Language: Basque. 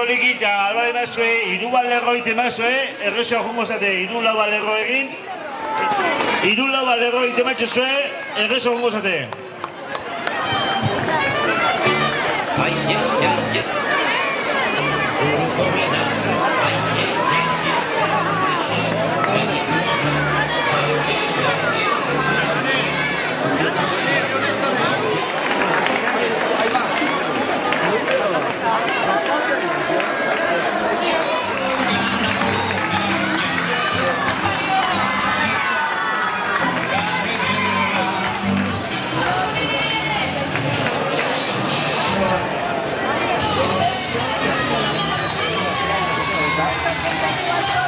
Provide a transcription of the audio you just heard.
Poliki eta alba emazue, iru balego egiten emazue, errezoa jungo zate, iru lau balego egin. Iru lau balego egiten emazue, errezoa jungo zate. Thank you.